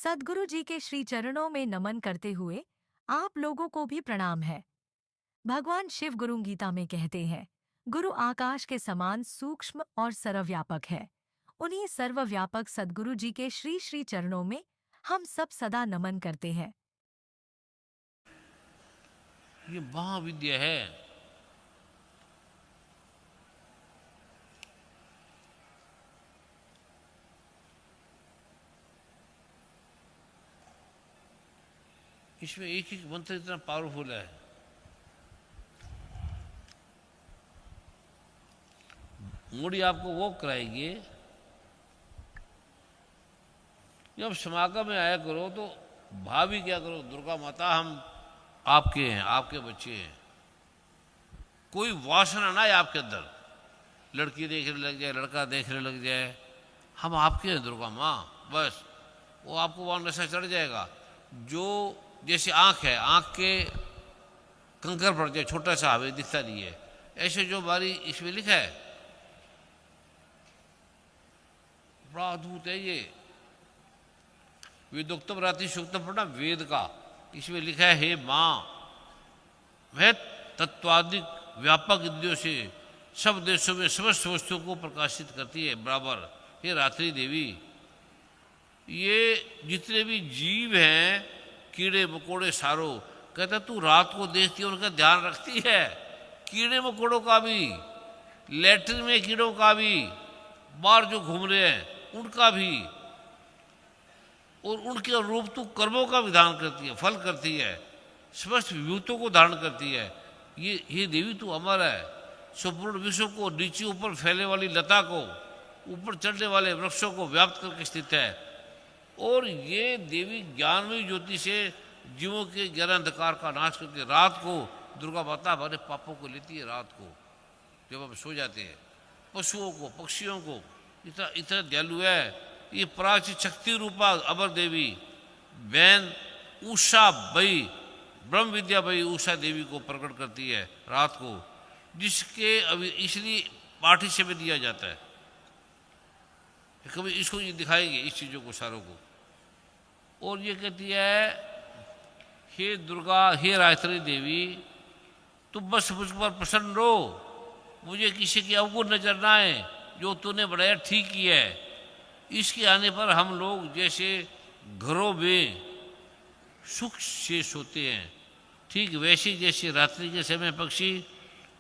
सद्गुरु जी के श्री चरणों में नमन करते हुए आप लोगों को भी प्रणाम है। भगवान शिव गुरु गीता में कहते हैं, गुरु आकाश के समान सूक्ष्म और सर्वव्यापक है। उन्हीं सर्वव्यापक सद्गुरु जी के श्री श्री चरणों में हम सब सदा नमन करते हैं। ये महाविद्या है। इसमें एक एक मंत्र इतना पावरफुल है। मोड़ी आपको वो कराएगी, जब समागम में आया करो तो भाभी क्या करो, दुर्गा माता हम आपके हैं, आपके बच्चे हैं। कोई वासना ना है आपके अंदर, लड़की देखने लग जाए, लड़का देखने लग जाए, हम आपके हैं दुर्गा माँ, बस वो आपको वहाँ नशा चढ़ जाएगा। जो जैसे आँख है, आँख के कंकर पड़ जाए, छोटा सा हमें दिखता नहीं है, ऐसे जो हमारी इसमें लिखा है, बड़ा अद्भुत है ये। वेदोक्तम रात्रि सूक्तम पढ़ना वेद का, इसमें लिखा है, हे माँ, वह तत्वादिक व्यापक इंद्रियों से सब देशों में समस्त वस्तुओं को प्रकाशित करती है बराबर। हे रात्रि देवी, ये जितने भी जीव हैं, कीड़े मकोड़े सारो, कहता तू रात को देखती है, उनका ध्यान रखती है। कीड़े मकोड़ों का भी, लैट्रिन में कीड़ों का भी, बाहर जो घूम रहे हैं उनका भी, और उनके अनुरूप तू कर्मों का विधान करती है, फल करती है, समस्त विभूतों को धारण करती है। ये देवी तू अमर है। संपूर्ण विश्व को, नीचे ऊपर फैले वाली लता को, ऊपर चढ़ने वाले वृक्षों को व्याप्त करके स्थित है। और ये देवी ज्ञानमयी ज्योति से जीवों के गहरे अंधकार का नाश करती है। रात को दुर्गा माता हमारे पापों को लेती है, रात को जब हम सो जाते हैं। पशुओं को, पक्षियों को, इतना इतना दयालु है ये। प्राची शक्ति रूपा अमर देवी बहन उषा बई, ब्रह्म विद्या बई उषा देवी को प्रकट करती है रात को, जिसके अभी इसलिए पाठी से भी दिया जाता है। कभी इसको ये दिखाएंगे, इस चीज़ों को सारों को। और ये कहती है, हे दुर्गा, हे रायत्री देवी, तुम बस मुझ पर प्रसन्न रहो, मुझे किसी की अवगुण नजर ना आए, जो तूने बढ़ाया ठीक ही है। इसके आने पर हम लोग जैसे घरों में सुख से सोते हैं, ठीक वैसे जैसे रात्रि के समय पक्षी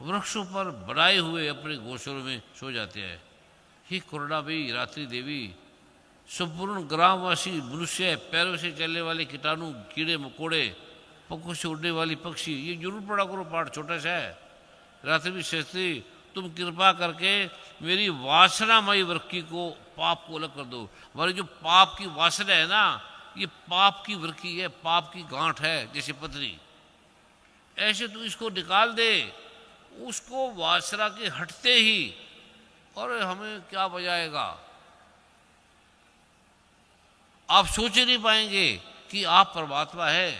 वृक्षों पर बढ़ाए हुए अपने घोंसलों में सो जाते हैं। ही करुणामयी रात्रि देवी, संपूर्ण ग्रामवासी मनुष्य, पैरों से चलने वाले कीटाणु, कीड़े मकोड़े, पंखों से उड़ने वाली पक्षी, ये जरूर पढ़ा करो, पाठ छोटा सा है। रात्रि शास्त्री, तुम कृपा करके मेरी वासनामयी वृक्की को, पाप को अलग कर दो। हमारी जो पाप की वासना है ना, ये पाप की वृक्की है, पाप की गांठ है जैसे पथरी, ऐसे तू इसको निकाल दे। उसको वासना के हटते ही, और हमें क्या बजाएगा, आप सोच ही नहीं पाएंगे कि आप परमात्मा है।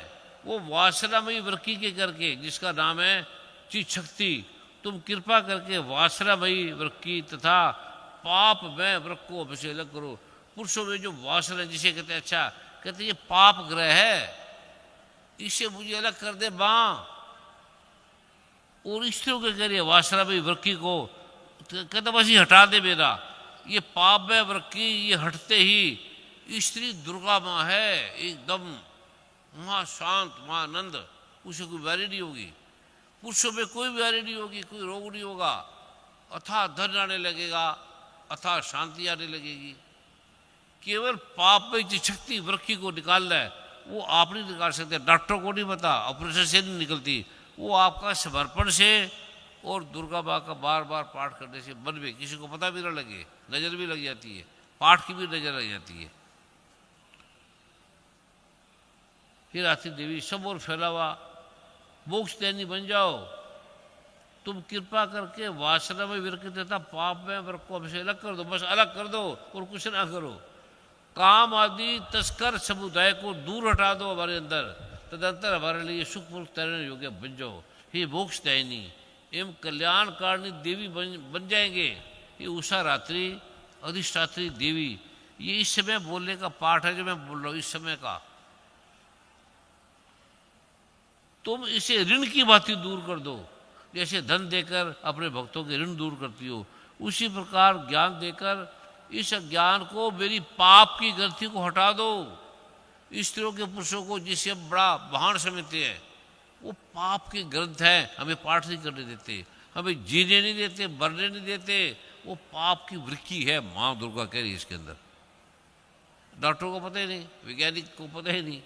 वो वासनामयी वृक्की के करके, जिसका नाम है चित शक्ति, तुम कृपा करके वासनामयी वृक्की तथा पाप में वृक्क को हमसे अलग करो। पुरुषों में जो वासना, जिसे कहते हैं, अच्छा कहते ये पाप ग्रह है, इससे मुझे अलग कर दे मां। और स्त्रियों के कह रही है वासनामयी वृक्की को, कहते बस ये हटा दे मेरा, ये पाप में वृक्की, ये हटते ही स्त्री दुर्गा माँ है, एकदम महा शांत, महानंद, उसे कोई बीमारी नहीं होगी। पुरुषों में कोई बीमारी नहीं होगी, कोई रोग नहीं होगा, अथाह धन आने लगेगा, अथाह शांति आने लगेगी। केवल पाप में जो शक्ति वृक्की को निकालना है, वो आप नहीं निकाल सकते, डॉक्टर को नहीं पता, ऑपरेशन से नहीं निकलती, वो आपका समर्पण से और दुर्गा माँ का बार बार पाठ करने से मन में किसी को पता भी ना लगे, नजर भी लग जाती है, पाठ की भी नजर लग जाती है। फिर रात्रि देवी सब और फैला हुआ, मोक्ष दैनी बन जाओ, तुम कृपा करके वासना में विरक्त तथा पाप में वृक्क को हमसे अलग कर दो, बस अलग कर दो और कुछ ना करो। काम आदि तस्कर समुदाय को दूर हटा दो हमारे अंदर, तदंतर हमारे लिए सुखपूर्वक तैरने योग्य बन जाओ। हे मोक्ष दैनी एवं कल्याणकारिणी देवी बन जाएंगे। ये उषा रात्रि अधिष्ठात्री देवी, ये इस समय बोलने का पाठ है जो मैं बोल रहा हूं, इस समय का। तुम इसे ऋण की भांति दूर कर दो, जैसे धन देकर अपने भक्तों के ऋण दूर करती हो, उसी प्रकार ज्ञान देकर इस ज्ञान को, मेरी पाप की ग्रंथि को हटा दो। स्त्रियों के पुरुषों को जिसे बड़ा महान समझते हैं, वो पाप के ग्रंथ है, हमें पाठ नहीं करने देते, हमें जीने नहीं देते, मरने नहीं देते। वो पाप की वृक्की है, माँ दुर्गा कह रही है इसके अंदर। डॉक्टरों को पता ही नहीं, वैज्ञानिक को पता ही नहीं।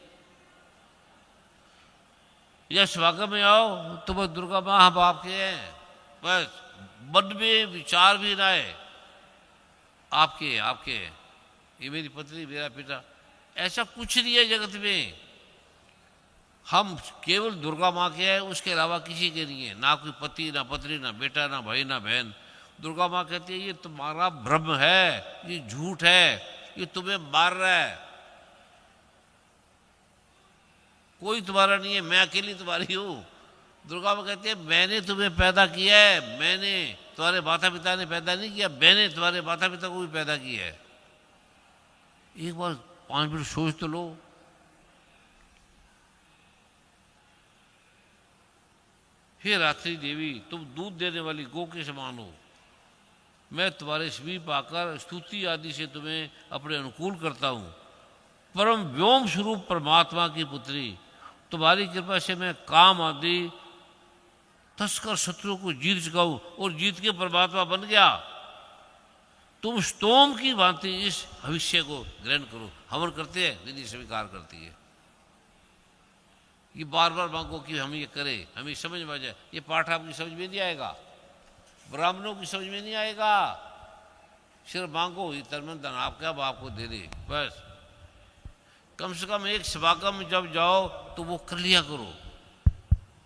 या स्वागत में आओ तो बस दुर्गा माँ हम आपके हैं, बस मन में विचार भी ना है आपके आपके, ये मेरी पत्नी मेरा पिता, ऐसा कुछ नहीं है जगत में। हम केवल दुर्गा माँ के हैं, उसके अलावा किसी के नहीं है, ना कोई पति, ना पत्नी, ना बेटा, ना भाई, ना बहन। दुर्गा माँ कहती है ये तुम्हारा भ्रम है, ये झूठ है, ये तुम्हें मार रहा है, कोई तुम्हारा नहीं है, मैं अकेली तुम्हारी हूं। दुर्गा माँ कहती है मैंने तुम्हें पैदा किया है, मैंने, तुम्हारे माता पिता ने पैदा नहीं किया, मैंने तुम्हारे माता पिता को भी पैदा किया है। एक बार 5 मिनट सोच तो लो। हे रात्रि देवी, तुम दूध देने वाली गौ के समान हो, मैं तुम्हारे सभी पाकर स्तुति आदि से तुम्हें अपने अनुकूल करता हूं। परम व्योम स्वरूप परमात्मा की पुत्री, तुम्हारी कृपा से मैं काम आदि तस्कर शत्रु को जीत चुका हूं और जीत के परमात्मा बन गया। तुम स्तोम की भांति इस भविष्य को ग्रहण करो। हवन करते हैं, निधि स्वीकार करती है। ये बार बार मांगो कि हम ये करें, हमें समझ में आ जाए। ये पाठ आपकी समझ में नहीं आएगा, ब्राह्मणों की समझ में नहीं आएगा। सिर्फ मांगो, ये तर्मन आपका अब आपको दे दे, बस। कम से कम एक समागम में जब जाओ तो वो कर लिया करो।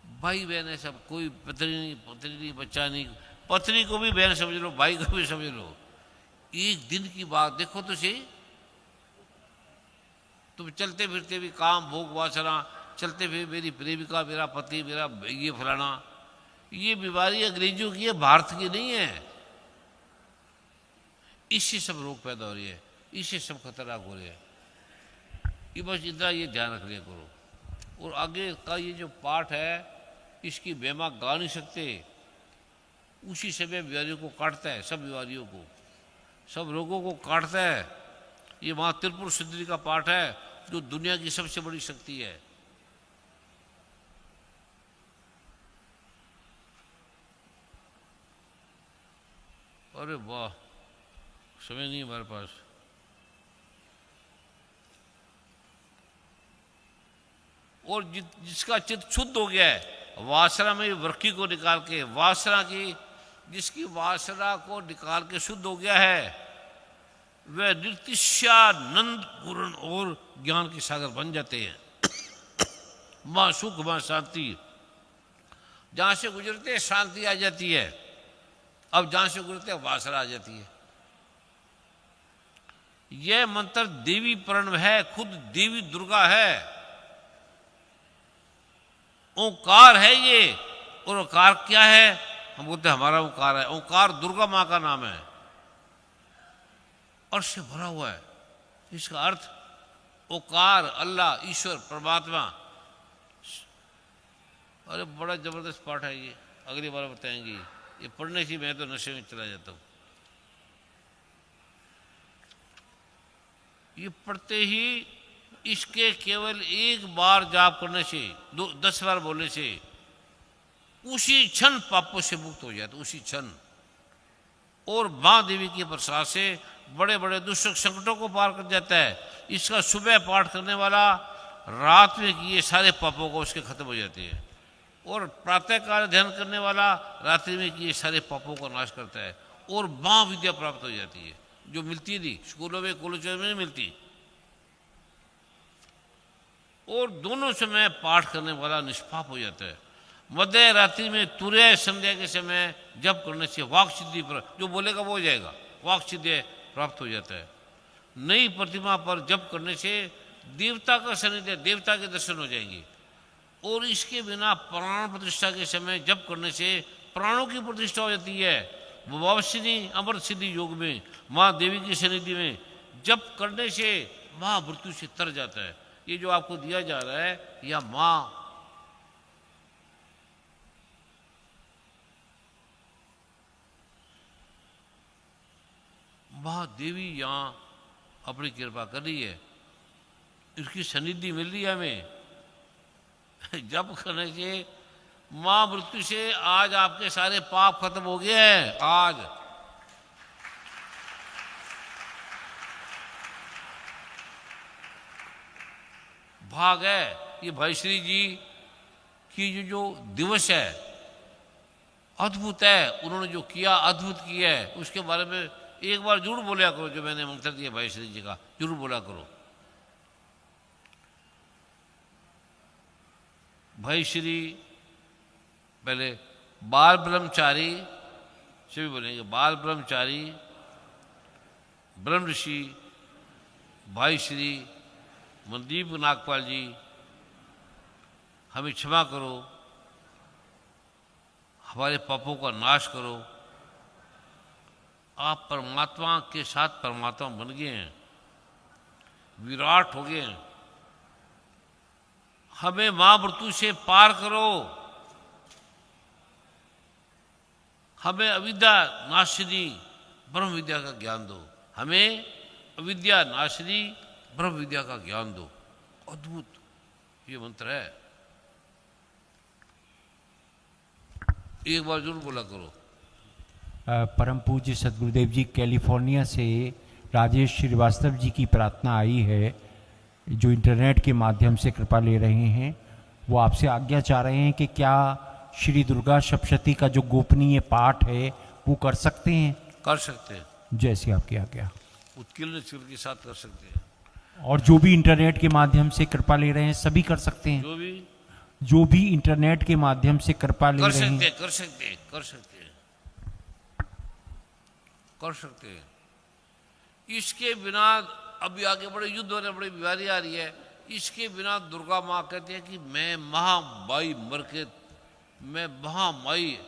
भाई बहन है सब, कोई पत्नी नहीं, बच्चा नहीं, पत्नी को भी बहन समझ लो, भाई को भी समझ लो। एक दिन की बात देखो तो सही, तुम चलते फिरते भी काम भोग वासना, चलते फिर मेरी प्रेमिका, मेरा पति, मेरा ये फलाना, ये बीमारी अंग्रेजों की है, भारत की नहीं है। इससे सब रोग पैदा हो रही है, इससे सब खतरनाक हो रहे हैं। ये बस इतना ये ध्यान रख लिया करो। और आगे का ये जो पाठ है, इसकी बेमा गा नहीं सकते। उसी समय बीमारियों को काटता है, सब बीमारियों को, सब रोगों को काटता है। ये माँ त्रिपुर सुंदरी का पाठ है, जो दुनिया की सबसे बड़ी शक्ति है। अरे वाह, समय नहीं हमारे पास। और जिसका चित्त शुद्ध हो गया है, वासना में वृक्की को निकाल के, वासना की, जिसकी वासना को निकाल के शुद्ध हो गया है, वह नित्यानंद पूर्ण और ज्ञान के सागर बन जाते हैं। मां सुख, मां शांति, जहां से गुजरते शांति आ जाती है। अब जहां से गुजरते वासना आ जाती है। यह मंत्र देवी प्रणव है, खुद देवी दुर्गा है, ओंकार है ये। और ओंकार क्या है? हम बोलते हैं हमारा ओंकार है। ओंकार दुर्गा माँ का नाम है, अर्श से भरा हुआ है। इसका अर्थ ओंकार, अल्लाह, ईश्वर, परमात्मा। अरे बड़ा जबरदस्त पाठ है ये, अगली बार बताएंगे। ये पढ़ने से मैं तो नशे में चला जाता हूं। ये पढ़ते ही इसके केवल एक बार जाप करने से, 10 बार बोलने से उसी क्षण पापों से मुक्त हो जाता, उसी क्षण। और मां देवी के प्रसाद से बड़े बड़े दुष्ट संकटों को पार कर जाता है। इसका सुबह पाठ करने वाला रात में किए सारे पापों को उसके खत्म हो जाते हैं। और प्रातःकाल ध्यान करने वाला रात्रि में किए सारे पापों को नाश करता है। और मां विद्या प्राप्त हो जाती है, जो मिलती नहीं, स्कूलों में कॉलेजों में नहीं मिलती। और दोनों समय पाठ करने वाला निष्पाप हो जाता है। मध्य रात्रि में तुरय संध्या के समय जप करने से वाक सिद्धि पर, जो बोलेगा वो हो जाएगा, वाक सिद्धि प्राप्त हो जाता है। नई प्रतिमा पर जप करने से देवता का सानिध्य, देवता के दर्शन हो जाएंगे। और इसके बिना प्राण प्रतिष्ठा के समय जप करने से प्राणों की प्रतिष्ठा हो जाती है। वावसिनी अमृत सिद्धि योग में माँ देवी की सन्निधि में जप करने से महामृत्यु से तर जाता है। ये जो आपको दिया जा रहा है या मां महादेवी यहां अपनी कृपा कर रही है, इसकी सनिधि मिल रही है हमें। जप करने से मां मृत्यु से आज आपके सारे पाप खत्म हो गए हैं। आज भाग है ये भाई श्री जी की जो दिवस है अद्भुत है, उन्होंने जो किया अद्भुत किया है। उसके बारे में एक बार जरूर बोला करो, जो मैंने मंत्र दिया भाई श्री जी का जरूर बोला करो। भाई श्री पहले बाल ब्रह्मचारी से भी बोलेंगे, बाल ब्रह्मचारी, ब्रह्म ऋषि, भाई श्री, मनदीप नागपाल जी, हमें क्षमा करो, हमारे पापों का नाश करो। आप परमात्मा के साथ परमात्मा बन गए हैं, विराट हो गए हैं। हमें महामृत्यु से पार करो, हमें अविद्या नाशिनी ब्रह्म विद्या का ज्ञान दो, हमें अविद्या नाशिनी ब्रह्म विद्या का ज्ञान दो। अद्भुत ये मंत्र है, एक बार जरूर बोला करो। परम पूज्य सद्गुरुदेव जी, कैलिफोर्निया से राजेश श्रीवास्तव जी की प्रार्थना आई है, जो इंटरनेट के माध्यम से कृपा ले रहे हैं। वो आपसे आज्ञा चाह रहे हैं कि क्या श्री दुर्गा सप्तशती का जो गोपनीय पाठ है वो कर सकते हैं? कर सकते हैं, जैसे आपकी आज्ञा। उत्कीर्ण चिर के साथ कर सकते हैं। और जो भी इंटरनेट के माध्यम से कृपा ले रहे हैं सभी कर सकते हैं? जो भी इंटरनेट के माध्यम से कृपा ले रहे हैं कर सकते हैं। इसके बिना अभी आगे बड़े युद्ध होने, बड़ी बीमारी आ रही है, इसके बिना दुर्गा माँ कहती है कि मैं महामाई मर के, मैं महामाई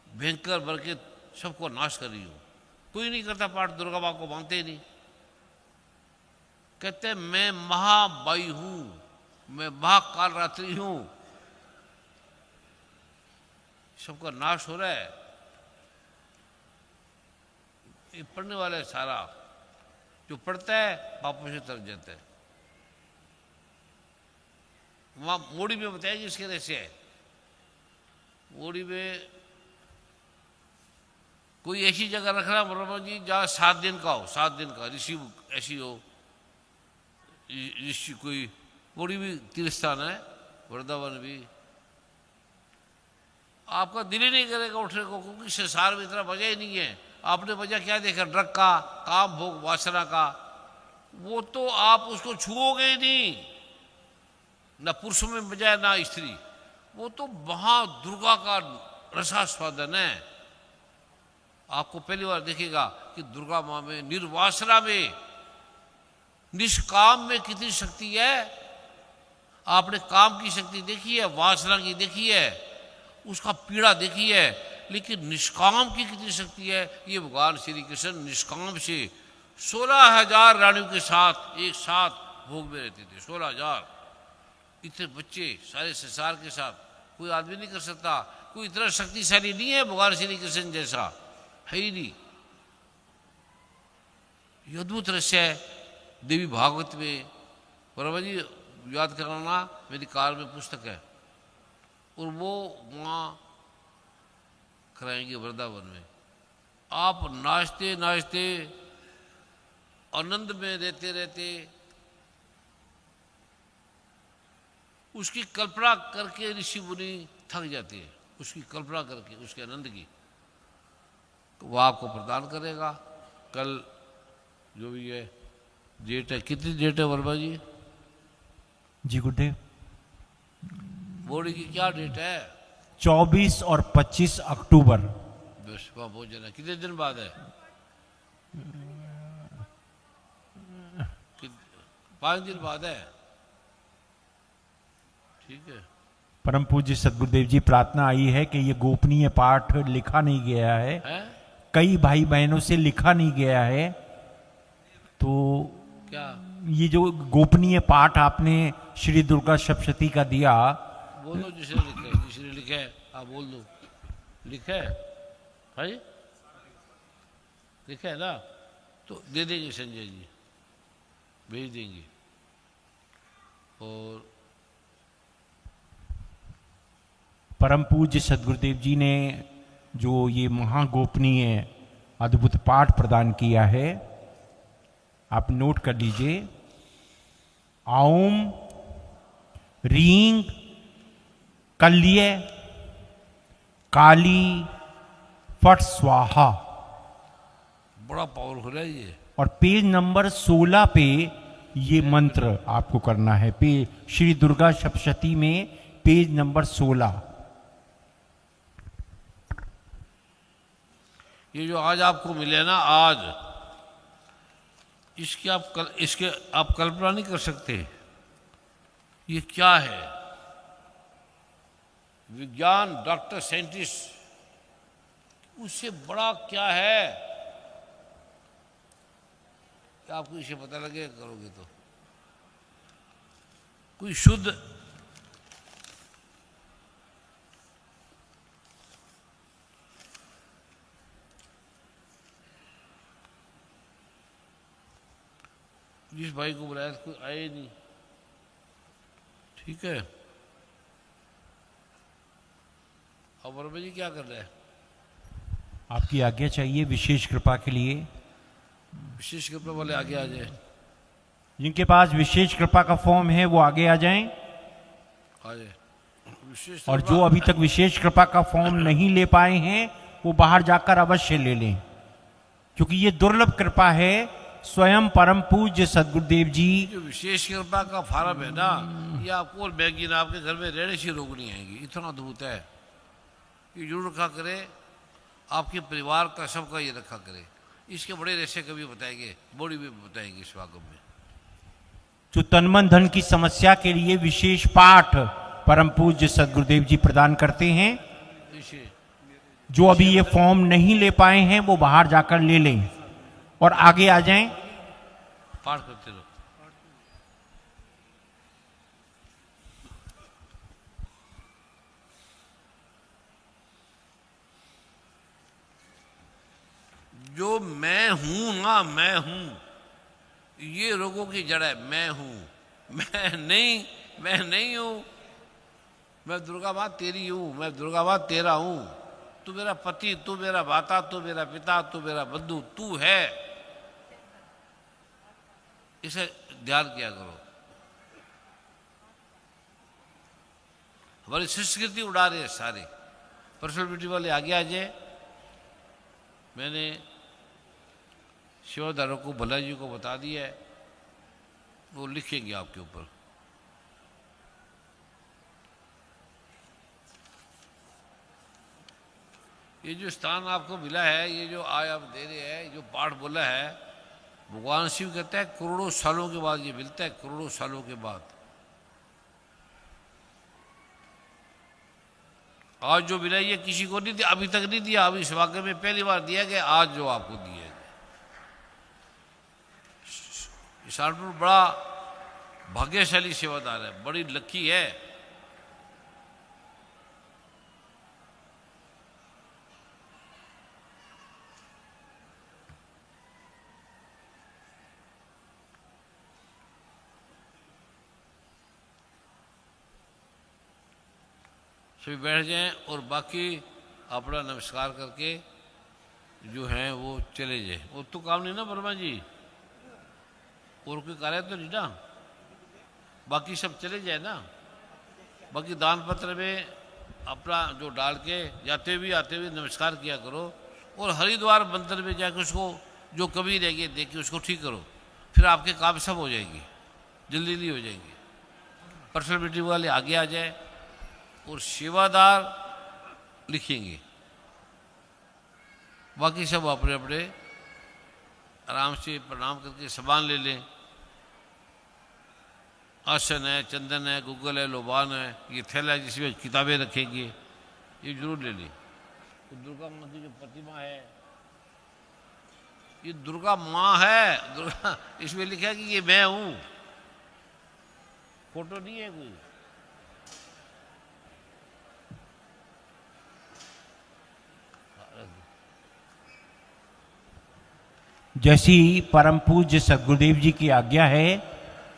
भयंकर मर के सबको नाश कर रही हूँ। कोई नहीं करता पाठ, दुर्गा माँ को मानते ही नहीं। कहते मैं महामाई हूं, मैं महाकाल रात्रि हूं, सबका नाश हो रहा है। ये पढ़ने वाला है सारा, जो पढ़ता है पापों से तर जाता है। वहां मोड़ी में बताया कि इसके कैसे है। मोड़ी में कोई ऐसी जगह रखना ब्रह्मा जी जहां 7 दिन का हो, 7 दिन का ऋषि ऐसी हो, ऋषि कोई मोड़ी भी तीर्थ स्थान है, वृंदावन भी। आपका दिल ही नहीं करेगा उठने को, क्योंकि संसार में इतना मजा ही नहीं है। आपने मजा क्या देखा? ड्रग का, काम भोग वासना का। वो तो आप उसको छुओगे ही नहीं, ना पुरुषों में मजा है ना स्त्री। वो तो महादुर्गा का रसास्वादन है। आपको पहली बार देखेगा कि दुर्गा माँ में, निर्वासना में, निष्काम में कितनी शक्ति है। आपने काम की शक्ति देखी है, वासना की देखी है, उसका पीड़ा देखी है, लेकिन निष्काम की कितनी शक्ति है। ये भगवान श्री कृष्ण निष्काम से 16,000 रानियों के साथ एक साथ भोग में रहते थे। 16,000 इतने बच्चे सारे संसार के साथ कोई आदमी नहीं कर सकता। कोई इतना शक्तिशाली नहीं है भगवान श्री कृष्ण जैसा, है ही नहीं। ये अद्भुत रहस्य है देवी भागवत में। बराबर जी याद कराना, मेरी कार में पुस्तक है, और वो वहाँ कराएंगे वृंदावन में। आप नाचते नाचते आनंद में रहते रहते उसकी कल्पना करके ऋषि मुनि थक जाते हैं। उसकी कल्पना करके उसके आनंद की, तो वो आपको प्रदान करेगा। कल जो भी है डेट है, कितनी डेट है वर्मा जी? जी गुड्डे, बोर्ड की क्या डेट है? 24 और 25 अक्टूबर। बस वहाँ भोजन है, कितने दिन बाद है? 5 दिन बाद है। ठीक है। परम पूज्य सद्गुरुदेव जी, प्रार्थना आई है कि ये गोपनीय पाठ लिखा नहीं गया है, कई भाई बहनों से लिखा नहीं गया है। तो क्या ये जो गोपनीय पाठ आपने श्री दुर्गा सप्तशती का दिया, बोल दो, जिसने लिखा है, जिसने लिखा है आप बोल दो। लिखा है भाई, लिखा है ना, तो दे देंगे संजय जी, भेज देंगे। और परम पूज्य सदगुरुदेव जी ने जो ये महागोपनीय अद्भुत पाठ प्रदान किया है, आप नोट कर लीजिए। ओम रींग कल्य काली फट स्वाहा, बड़ा पावरफुल है ये। और पेज नंबर 16 पे ये मंत्र आपको करना है। श्री दुर्गा सप्तशती में पेज नंबर 16। ये जो आज आपको मिले ना, आज इसके आप कल्पना नहीं कर सकते ये क्या है। विज्ञान, डॉक्टर, साइंटिस्ट, उससे बड़ा क्या है, आपको इसे पता लगे करोगे तो। कोई शुद्ध जिस भाई को बुलाया कोई आए नहीं, ठीक है। अब वर्मा जी क्या कर रहे हैं? आपकी आज्ञा चाहिए विशेष कृपा के लिए। विशेष कृपा वाले आगे आ जाए, जिनके पास विशेष कृपा का फॉर्म है वो आगे आ जाएं। आ जाए विशेष। और जो अभी तक विशेष कृपा का फॉर्म नहीं ले पाए हैं वो बाहर जाकर अवश्य ले लें, क्योंकि ये दुर्लभ कृपा है। स्वयं परम पूज्य सदगुरुदेव जी, जो विशेष कृपा का फार्म है ना, ये आपको और मैगजीन आपके घर में रहने से रोग नहीं आएगी, इतना अद्भुत है। ये जरूर रखा करे, आपके परिवार का सबका ये रखा करे। इसके बड़े रहस्य कभी बताएंगे, बड़ी भी बताएंगे इस वाकम में। जो तन मन धन की समस्या के लिए विशेष पाठ परम पूज्य सदगुरुदेव जी प्रदान करते हैं, इसे जो अभी ये फॉर्म नहीं ले पाए हैं वो बाहर जाकर ले लें और आगे आ जाएं। पाठ करते रहो। जो मैं हूं ना, मैं हूं, ये रोगों की जड़ है। मैं हूं, मैं नहीं हूं। मैं दुर्गा माँ तेरी हूं, मैं दुर्गा माँ तेरा हूं। तू मेरा पति, तू मेरा माता, तू मेरा पिता, तू मेरा बंधु, तू है। इसे ध्यान किया करो। हमारी संस्कृति उड़ा रहे हैं सारे। पर्सनैलिटी वाले आगे आ जाए। मैंने शिवाधारों को, भला जी को बता दिया है, वो लिखेंगे आपके ऊपर। ये जो स्थान आपको मिला है, ये जो आज आप दे रहे हैं, जो पाठ बोला है, भगवान शिव कहता है करोड़ों सालों के बाद ये मिलता है, करोड़ों सालों के बाद। आज जो मिला ये किसी को नहीं दिया, अभी तक नहीं दिया, अभी इस वाक्य में पहली बार दिया गया। आज जो आपको दिया गया, ईशानपुर बड़ा भाग्यशाली सेवादार है, बड़ी लकी है। सभी बैठ जाएं और बाकी अपना नमस्कार करके जो हैं वो चले जाए। और तो काम नहीं ना वर्मा जी, और कोई कार्य तो नहीं ना, बाकी सब चले जाए ना। बाकी दान पत्र में अपना जो डाल के जाते हुए आते हुए नमस्कार किया करो। और हरिद्वार मंदिर में जाकर उसको जो कमी रह गई देख के उसको ठीक करो, फिर आपके काम सब हो जाएंगे, जल्दी जल्दी हो जाएंगे। पर्सनल मीटिंग वाले आगे आ जाए और सेवादार लिखेंगे। बाकी सब अपने अपने आराम से प्रणाम करके सामान ले लें। आसन है, चंदन है, गूगल है, लोबान है, ये थैला है जिसमें किताबें रखेंगे, ये जरूर ले लें। तो दुर्गा माँ की जो प्रतिमा है ये दुर्गा माँ है, दुर्गा इसमें लिखा है कि ये मैं हूं, फोटो नहीं है कोई। जैसी परम पूज्य सद्गुरुदेव जी की आज्ञा है,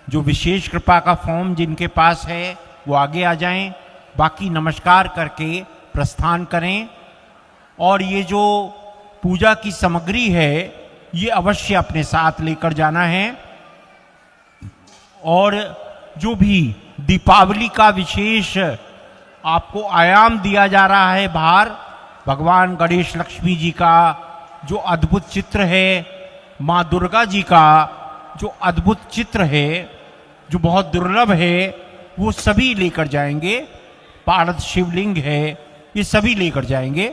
जो विशेष कृपा का फॉर्म जिनके पास है वो आगे आ जाएं, बाकी नमस्कार करके प्रस्थान करें। और ये जो पूजा की सामग्री है ये अवश्य अपने साथ लेकर जाना है। और जो भी दीपावली का विशेष आपको आयाम दिया जा रहा है बाहर, भगवान गणेश लक्ष्मी जी का जो अद्भुत चित्र है, माँ दुर्गा जी का जो अद्भुत चित्र है, जो बहुत दुर्लभ है, वो सभी लेकर जाएंगे। पारद शिवलिंग है, ये सभी लेकर जाएंगे।